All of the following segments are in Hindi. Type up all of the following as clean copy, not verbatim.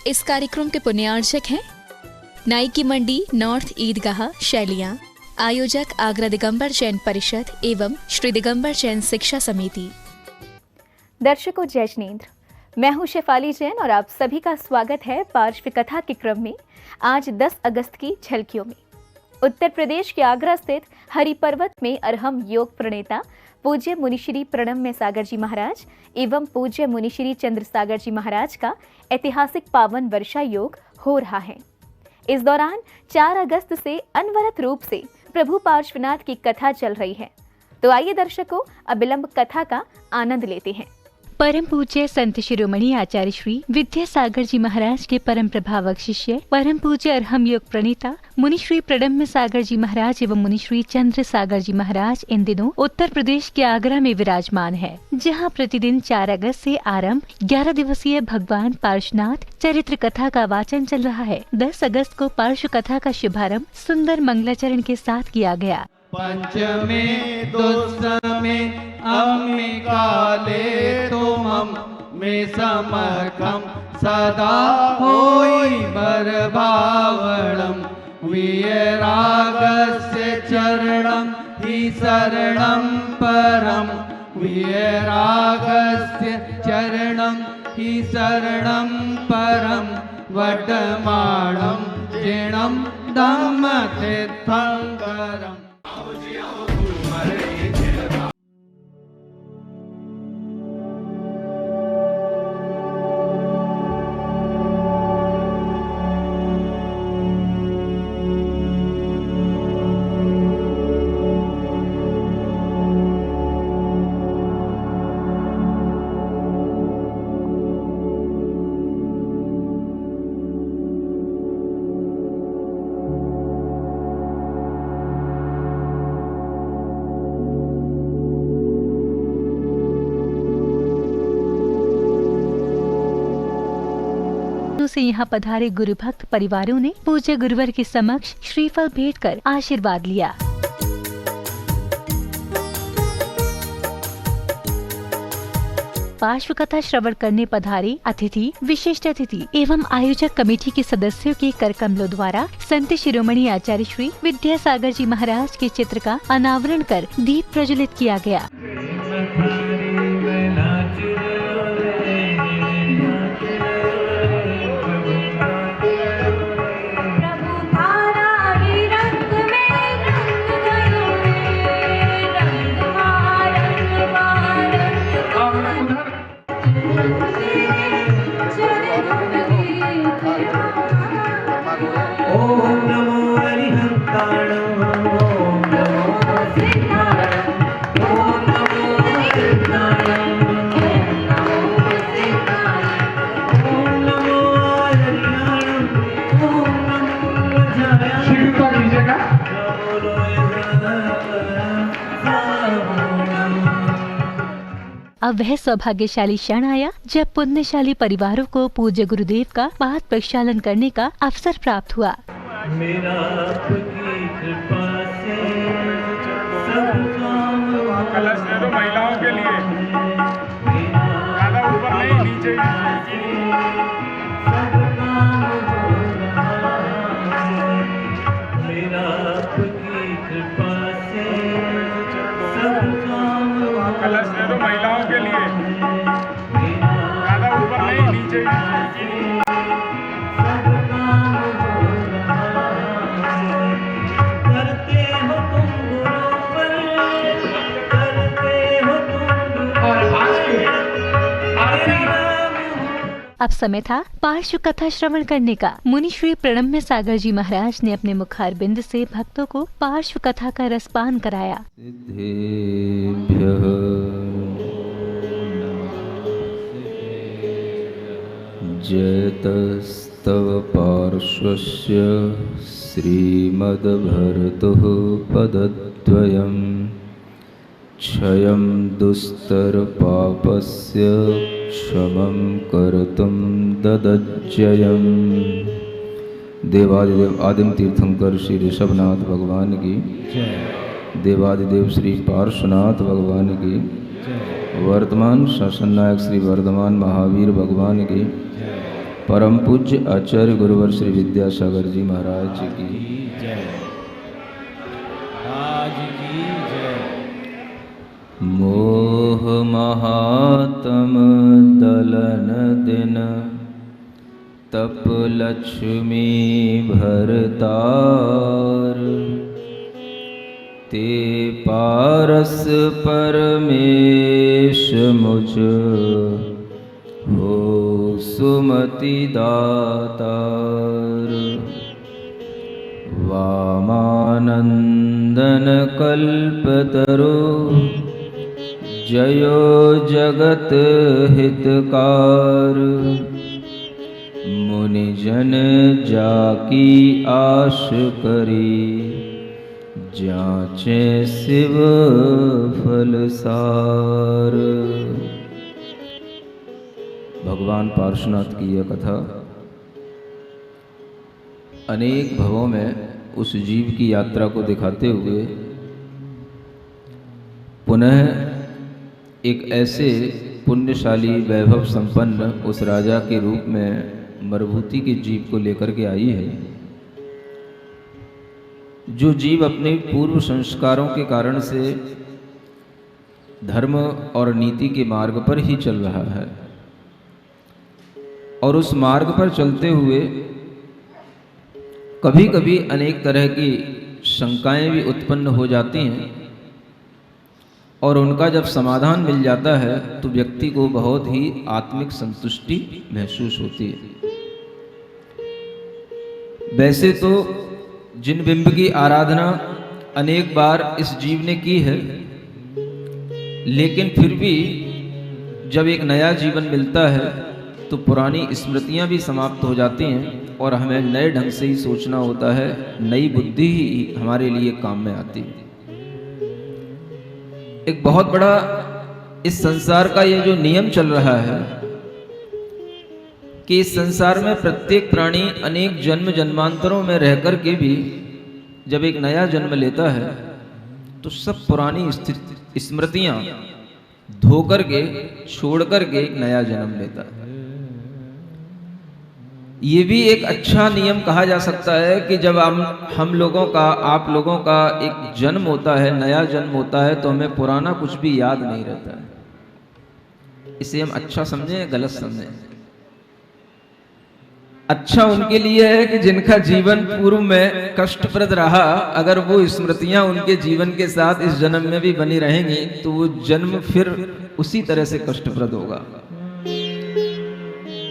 इस कार्यक्रम के पुण्यार्चक हैं नाई की मंडी नॉर्थ ईदगाह शैलियाँ, आयोजक आगरा दिगंबर जैन परिषद एवं श्री दिगंबर जैन शिक्षा समिति। दर्शकों जय जिनेंद्र, मैं हूं शेफाली जैन और आप सभी का स्वागत है पार्श्व कथा के क्रम में। आज 10 अगस्त की झलकियों में उत्तर प्रदेश के आगरा स्थित हरि पर्वत में अरहम योग प्रणेता पूज्य मुनिश्री प्रणम्य सागर जी महाराज एवं पूज्य मुनिश्री चंद्र सागर जी महाराज का ऐतिहासिक पावन वर्षा योग हो रहा है। इस दौरान 4 अगस्त से अनवरत रूप से प्रभु पार्श्वनाथ की कथा चल रही है। तो आइए दर्शकों अविलंब कथा का आनंद लेते हैं। परम पूज्य संत शिरोमणि आचार्य श्री विद्यासागर जी महाराज के परम प्रभावक शिष्य परम पूज्य अरहम योग प्रणेता मुनिश्री प्रणम्य सागर जी महाराज एवं मुनिश्री चंद्र सागर जी महाराज इन दिनों उत्तर प्रदेश के आगरा में विराजमान है, जहां प्रतिदिन 4 अगस्त से आरंभ 11 दिवसीय भगवान पार्श्वनाथ चरित्र कथा का वाचन चल रहा है। 10 अगस्त को पार्श्व कथा का शुभारंभ सुंदर मंगलाचरण के साथ किया गया। पंचमे दुस्समे अम्बिकाले तुमं मे समखं सदा होई बरभावणं वीरागस्य चरणं हि शरणं परं वीरागस्य चरणं हि शरणं परं वडमाणं जिणं धम्मतीर्थंकरम्। से यहाँ पधारे गुरु भक्त परिवारों ने पूज्य गुरुवर के समक्ष श्रीफल भेंट कर आशीर्वाद लिया। पार्श्व कथा श्रवण करने पधारे अतिथि, विशिष्ट अतिथि एवं आयोजक कमेटी के सदस्यों के कर कमलों द्वारा संत शिरोमणि आचार्य श्री विद्यासागर जी महाराज के चित्र का अनावरण कर दीप प्रज्वलित किया गया। अब वह सौभाग्यशाली क्षण आया जब पुण्यशाली परिवारों को पूज्य गुरुदेव का पाद प्रक्षालन करने का अवसर प्राप्त हुआ। मेरा आपकी कृपा से सब काम कलश दे दो महिलाओं के लिए, ज़्यादा ऊपर नहीं, नीचे सब काम हो रहा है। मेरा आपकी कृपा से सब काम कलश दे दो महिलाओं के लिए, ज़्यादा ऊपर नहीं, नीचे सब काम हो रहा है। करते हो तुम गुरुवर, करते हो तुम अब समय था पार्श्व कथा श्रवण करने का। मुनिश्री प्रणम्य सागर जी महाराज ने अपने मुखार बिंद से भक्तों को पार्श्व कथा का रसपान कराया। जयतस्तव पार्श्वस्य श्रीमद्भर्तुः पदद्वयम् क्षयं दुस्तरपापस्य क्षमं कर्तुं ददज्जयम्। देवादिदेव आदिम तीर्थंकर श्री ऋषभनाथ भगवान की, देवादिदेव श्री पार्श्वनाथ भगवान की, वर्तमान शासन नायक श्री वर्धमान महावीर भगवान की, परम पूज्य आचार्य गुरुवर श्री विद्यासागर जी महाराज की जय। आज की जय। मोह महात्म दलन दिन तप लक्ष्मी भरतार ते पारस परमेश मुझ हो सुमति दातार वामानंदन कल्पतरु जयो जगत हितकार मुनिजन जाकी आश करी जाचे शिव फलसार। भगवान पार्श्वनाथ की यह कथा अनेक भवों में उस जीव की यात्रा को दिखाते हुए पुनः एक ऐसे पुण्यशाली वैभव संपन्न उस राजा के रूप में मरुभूति के जीव को लेकर के आई है, जो जीव अपने पूर्व संस्कारों के कारण से धर्म और नीति के मार्ग पर ही चल रहा है और उस मार्ग पर चलते हुए कभी कभी अनेक तरह की शंकाएं भी उत्पन्न हो जाती हैं और उनका जब समाधान मिल जाता है तो व्यक्ति को बहुत ही आत्मिक संतुष्टि महसूस होती है। वैसे तो जिन बिंब की आराधना अनेक बार इस जीव ने की है, लेकिन फिर भी जब एक नया जीवन मिलता है तो पुरानी स्मृतियां भी समाप्त हो जाती हैं और हमें नए ढंग से ही सोचना होता है, नई बुद्धि ही हमारे लिए काम में आती है। एक बहुत बड़ा इस संसार का ये जो नियम चल रहा है कि इस संसार में प्रत्येक प्राणी अनेक जन्म जन्मांतरों में रहकर के भी जब एक नया जन्म लेता है तो सब पुरानी स्मृतियां धो करके छोड़ करके एक नया जन्म लेता है। ये भी एक अच्छा नियम कहा जा सकता है कि जब हम लोगों का, आप लोगों का एक जन्म होता है, नया जन्म होता है, तो हमें पुराना कुछ भी याद नहीं रहता है। इसे हम अच्छा समझें या गलत समझें? अच्छा उनके लिए है कि जिनका जीवन पूर्व में कष्टप्रद रहा, अगर वो स्मृतियां उनके जीवन के साथ इस जन्म में भी बनी रहेंगी तो वो जन्म फिर उसी तरह से कष्टप्रद होगा,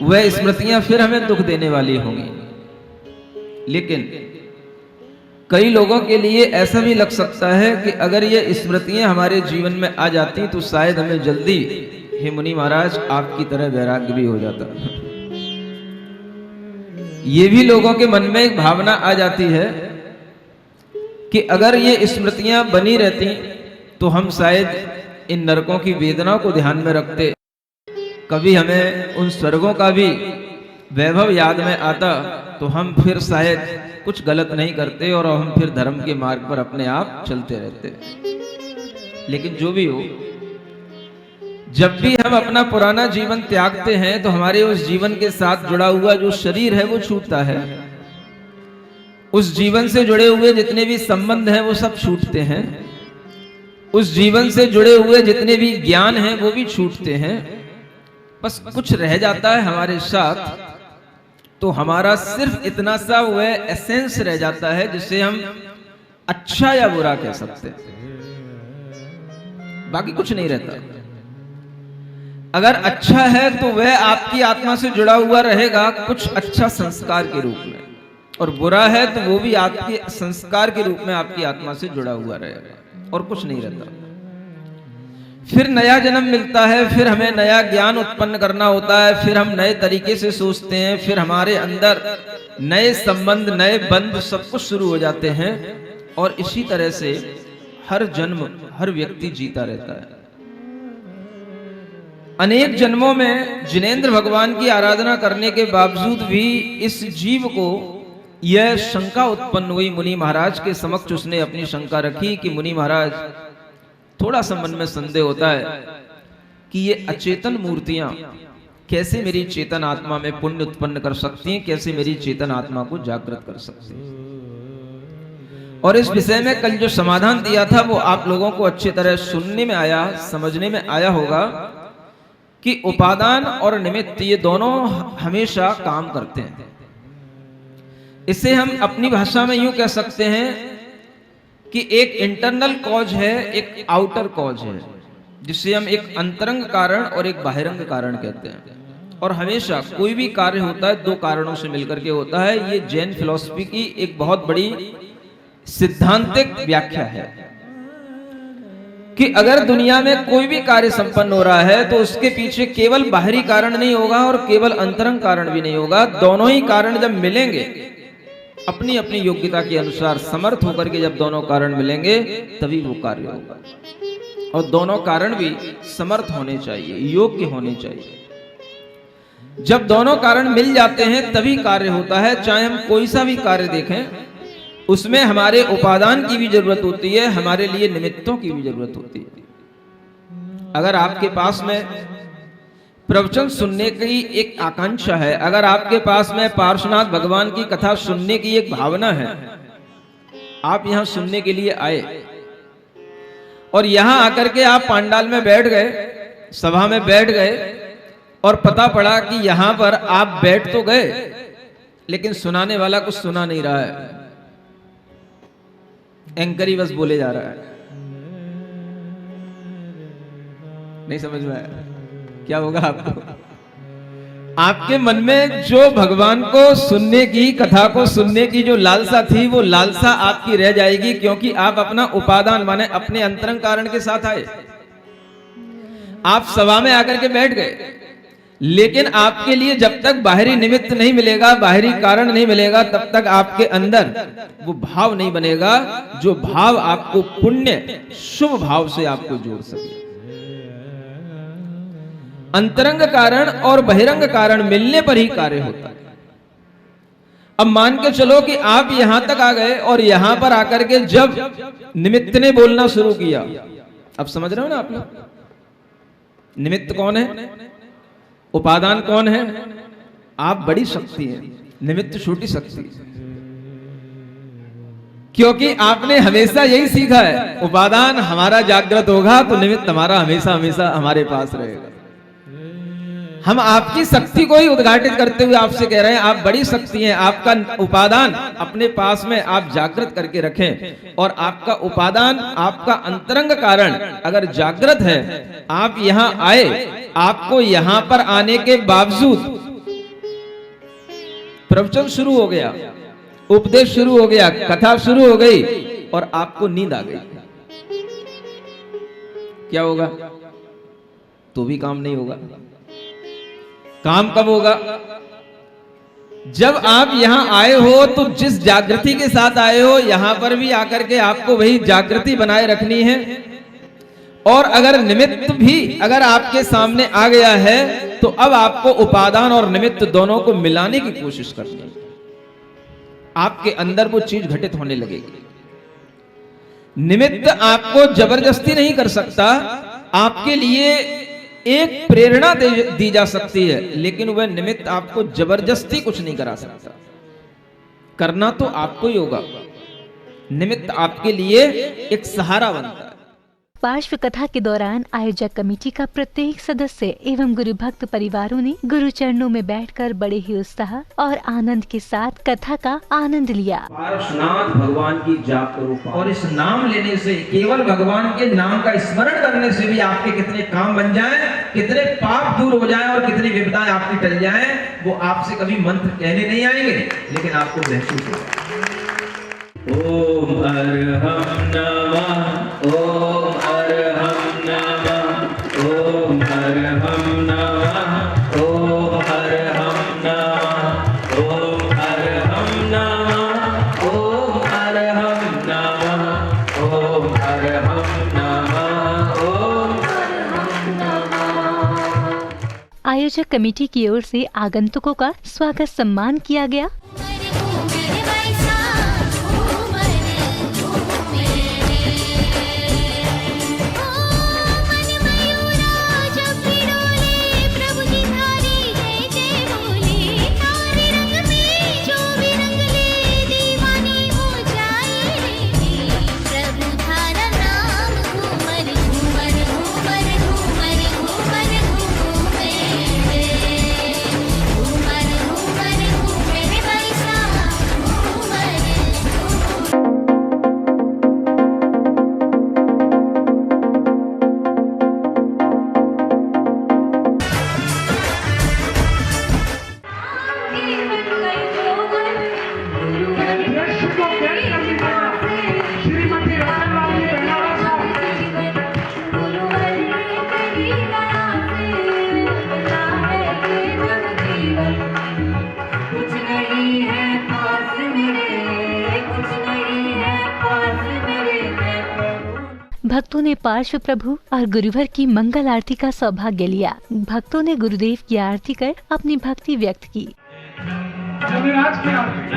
वह स्मृतियां फिर हमें दुख देने वाली होंगी। लेकिन कई लोगों के लिए ऐसा भी लग सकता है कि अगर ये स्मृतियां हमारे जीवन में आ जाती तो शायद हमें जल्दी, हे मुनि महाराज, आपकी तरह वैराग्य भी हो जाता। ये भी लोगों के मन में एक भावना आ जाती है कि अगर ये स्मृतियां बनी रहती तो हम शायद इन नरकों की वेदना को ध्यान में रखते, कभी हमें उन स्वर्गों का भी वैभव याद में आता तो हम फिर शायद कुछ गलत नहीं करते और हम फिर धर्म के मार्ग पर अपने आप चलते रहते। लेकिन जो भी हो, जब भी हम अपना पुराना जीवन त्यागते हैं तो हमारे उस जीवन के साथ जुड़ा हुआ जो शरीर है वो छूटता है, उस जीवन से जुड़े हुए जितने भी संबंध हैं वो सब छूटते हैं, उस जीवन से जुड़े हुए जितने भी ज्ञान हैं वो भी छूटते हैं। बस कुछ रह जाता है हमारे साथ, तो हमारा सिर्फ इतना सा वह एसेंस रह जाता है जिसे हम अच्छा या बुरा कह सकते हैं, बाकी कुछ नहीं रहता। अगर अच्छा है तो वह आपकी आत्मा से जुड़ा हुआ रहेगा कुछ अच्छा संस्कार के रूप में, और बुरा है तो वो भी आपके संस्कार के रूप में आपकी आत्मा से जुड़ा हुआ रहेगा और कुछ नहीं रहता। फिर नया जन्म मिलता है, फिर हमें नया ज्ञान उत्पन्न करना होता है, फिर हम नए तरीके से सोचते हैं, फिर हमारे अंदर नए संबंध, नए बंध सब कुछ शुरू हो जाते हैं और इसी तरह से हर जन्म हर व्यक्ति जीता रहता है। अनेक जन्मों में जिनेंद्र भगवान की आराधना करने के बावजूद भी इस जीव को यह शंका उत्पन्न हुई। मुनि महाराज के समक्ष उसने अपनी शंका रखी कि मुनि महाराज, थोड़ा सा मन में संदेह होता है कि ये अचेतन मूर्तियां कैसे मेरी चेतन आत्मा में पुण्य उत्पन्न कर सकती हैं, कैसे मेरी चेतन आत्मा को जागृत कर सकती हैं। और इस विषय में कल जो समाधान दिया था वो आप लोगों को अच्छी तरह सुनने में आया, समझने में आया होगा कि उपादान और निमित्त ये दोनों हमेशा काम करते हैं। इसे हम अपनी भाषा में यूं कह सकते हैं कि एक इंटरनल कॉज है, एक आउटर कॉज है, जिसे हम एक अंतरंग कारण और एक बाहिरंग कारण कहते हैं। और हमेशा कोई भी कार्य होता है दो कारणों से मिलकर के होता है। ये जैन फिलॉसफी की एक बहुत बड़ी सिद्धांतिक व्याख्या है कि अगर दुनिया में कोई भी कार्य संपन्न हो रहा है तो उसके पीछे केवल बाहरी कारण नहीं होगा और केवल अंतरंग कारण भी नहीं होगा। दोनों ही कारण जब मिलेंगे अपनी अपनी योग्यता के अनुसार समर्थ होकर के, जब दोनों कारण मिलेंगे तभी वो कार्य होगा। और दोनों कारण भी समर्थ होने चाहिए, योग्य होने चाहिए। जब दोनों कारण मिल जाते हैं तभी कार्य होता है। चाहे हम कोई सा भी कार्य देखें, उसमें हमारे उपादान की भी जरूरत होती है, हमारे लिए निमित्तों की भी जरूरत होती है। अगर आपके पास में प्रवचन सुनने की एक आकांक्षा है, अगर आपके पास में पार्श्वनाथ भगवान की कथा सुनने की एक भावना है, आप यहां सुनने के लिए आए और यहां आकर के आप पंडाल में बैठ गए, सभा में बैठ गए और पता पड़ा कि यहां पर आप बैठ तो गए लेकिन सुनाने वाला कुछ सुना नहीं रहा है, एंकर ही बस बोले जा रहा है। नहीं समझ में आया क्या होगा आपको? आपके मन में जो भगवान को सुनने की, कथा को सुनने की जो लालसा थी, वो लालसा आपकी रह जाएगी, क्योंकि आप अपना उपादान माने अपने अंतरंग कारण के साथ आए। आप सभा में आकर के बैठ गए, लेकिन आपके लिए जब तक बाहरी निमित्त नहीं मिलेगा, बाहरी कारण नहीं मिलेगा, तब तक आपके अंदर वो भाव नहीं बनेगा जो भाव आपको पुण्य शुभ भाव से आपको जोड़ सके। अंतरंग कारण और बहिरंग कारण मिलने पर ही कार्य होता है। अब मान के चलो कि आप यहां तक आ गए और यहां पर आकर के जब निमित्त ने बोलना शुरू किया, अब समझ रहे हो ना आप लोग? निमित्त कौन है, उपादान कौन है? आप बड़ी शक्ति है, निमित्त छोटी शक्ति है। क्योंकि आपने हमेशा यही सीखा है, उपादान हमारा जागृत होगा तो निमित्त हमारा हमेशा हमेशा हमारे पास रहेगा। हम आपकी शक्ति को ही उद्घाटित करते हुए आपसे कह रहे हैं, आप बड़ी शक्ति हैं। आपका उपादान अपने पास में आप जागृत करके रखें, और आपका उपादान, आपका अंतरंग कारण अगर जागृत है, आप यहां आए, आपको यहां पर आने के बावजूद प्रवचन शुरू हो गया, उपदेश शुरू हो गया, कथा शुरू हो गई और आपको नींद आ गई, क्या होगा? तो भी काम नहीं होगा। काम कब होगा? जब आप यहां आए हो तो जिस जागृति के साथ आए हो, यहां पर भी आकर के आपको वही जागृति बनाए रखनी है। और अगर निमित्त भी अगर आपके सामने आ गया है तो अब आपको उपादान और निमित्त दोनों को मिलाने की कोशिश करनी है। आपके अंदर वो चीज घटित होने लगेगी। निमित्त आपको जबरदस्ती नहीं कर सकता, आपके लिए एक प्रेरणा दी जा सकती है, लेकिन वह निमित्त आपको जबरदस्ती कुछ नहीं करा सकता। करना तो आपको ही होगा। निमित्त आपके लिए एक सहारा बनता है। पार्श्व कथा के दौरान आयोजक कमेटी का प्रत्येक सदस्य एवं गुरु भक्त परिवारों ने गुरु चरणों में बैठकर बड़े ही उत्साह और आनंद के साथ कथा का आनंद लिया। पार्श्वनाथ भगवान की जाप करो, और इस नाम लेने से, केवल भगवान के नाम का स्मरण करने से भी आपके कितने काम बन जाएं, कितने पाप दूर हो जाएं और कितनी विपदाएं आपकी टल जाएं, वो आपसे कभी मंत्र कहने नहीं आएंगे, लेकिन आपको महसूस होगा। ओम अर्हम नमः, ओम अर्हम नमः, ओम अर्हम नमः, ओम अर्हम नमः, ओम अर्हम नमः, ओम अर्हम नमः, ओम अर्हम नमः, ओम अर्हम नमः। आयोजक कमेटी की ओर से आगंतुकों का स्वागत सम्मान किया गया। भक्तों ने पार्श्व प्रभु और गुरुवर की मंगल आरती का सौभाग्य लिया। भक्तों ने गुरुदेव की आरती कर अपनी भक्ति व्यक्त की। जमीराज की आरती।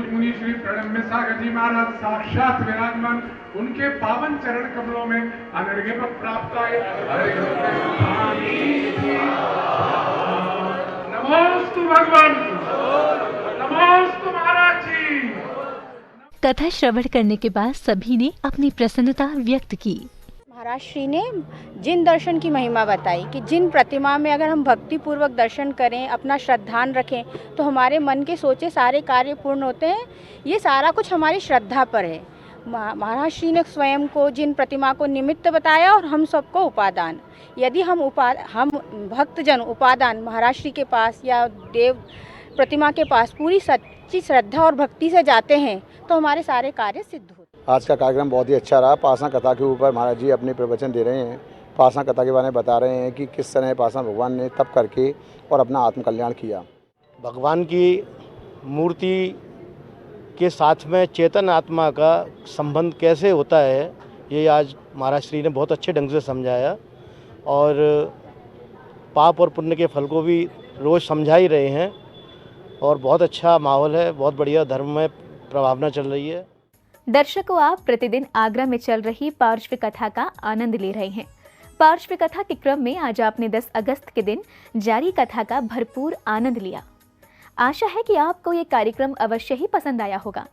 मुनि श्री प्रणम्य सागर जी महाराज साक्षात विराजमान, उनके पावन चरण कमलों में अनर्घ्य प्राप्त आए। नमोस्तु भगवान, नमोस्तु महाराज जी। कथा श्रवण करने के बाद सभी ने अपनी प्रसन्नता व्यक्त की। महाराज श्री ने जिन दर्शन की महिमा बताई कि जिन प्रतिमा में अगर हम भक्ति पूर्वक दर्शन करें, अपना श्रद्धान रखें, तो हमारे मन के सोचे सारे कार्य पूर्ण होते हैं। ये सारा कुछ हमारी श्रद्धा पर है। महाराज श्री ने स्वयं को जिन प्रतिमा को निमित्त बताया और हम सबको उपादान। यदि हम भक्तजन उपादान महाराज श्री के पास या देव प्रतिमा के पास पूरी सच्ची श्रद्धा और भक्ति से जाते हैं तो हमारे सारे कार्य सिद्ध होते हैं। आज का कार्यक्रम बहुत ही अच्छा रहा। पासना कथा के ऊपर महाराज जी अपने प्रवचन दे रहे हैं। पासना कथा के बारे में बता रहे हैं कि किस तरह पासना भगवान ने तप करके और अपना आत्मकल्याण किया। भगवान की मूर्ति के साथ में चेतन आत्मा का संबंध कैसे होता है, ये आज महाराज श्री ने बहुत अच्छे ढंग से समझाया और पाप और पुण्य के फल को भी रोज़ समझा ही रहे हैं और बहुत अच्छा माहौल है, बहुत बढ़िया धर्म में प्रभावना चल रही है। दर्शकों, आप प्रतिदिन आगरा में चल रही पार्श्व कथा का आनंद ले रहे हैं। पार्श्व कथा के क्रम में आज आपने 10 अगस्त के दिन जारी कथा का भरपूर आनंद लिया। आशा है कि आपको ये कार्यक्रम अवश्य ही पसंद आया होगा।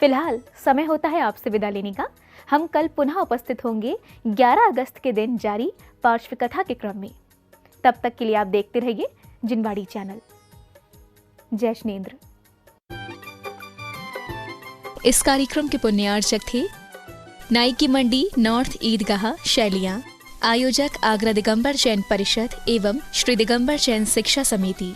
फिलहाल समय होता है आपसे विदा लेने का। हम कल पुनः उपस्थित होंगे 11 अगस्त के दिन जारी पार्श्व कथा के क्रम में। तब तक के लिए आप देखते रहिए जिनवाड़ी चैनल। जय श्नेंद्र। इस कार्यक्रम के पुण्यार्चक थे नाई की मंडी नॉर्थ ईदगाह शैलियां, आयोजक आगरा दिगंबर जैन परिषद एवं श्री दिगंबर जैन शिक्षा समिति।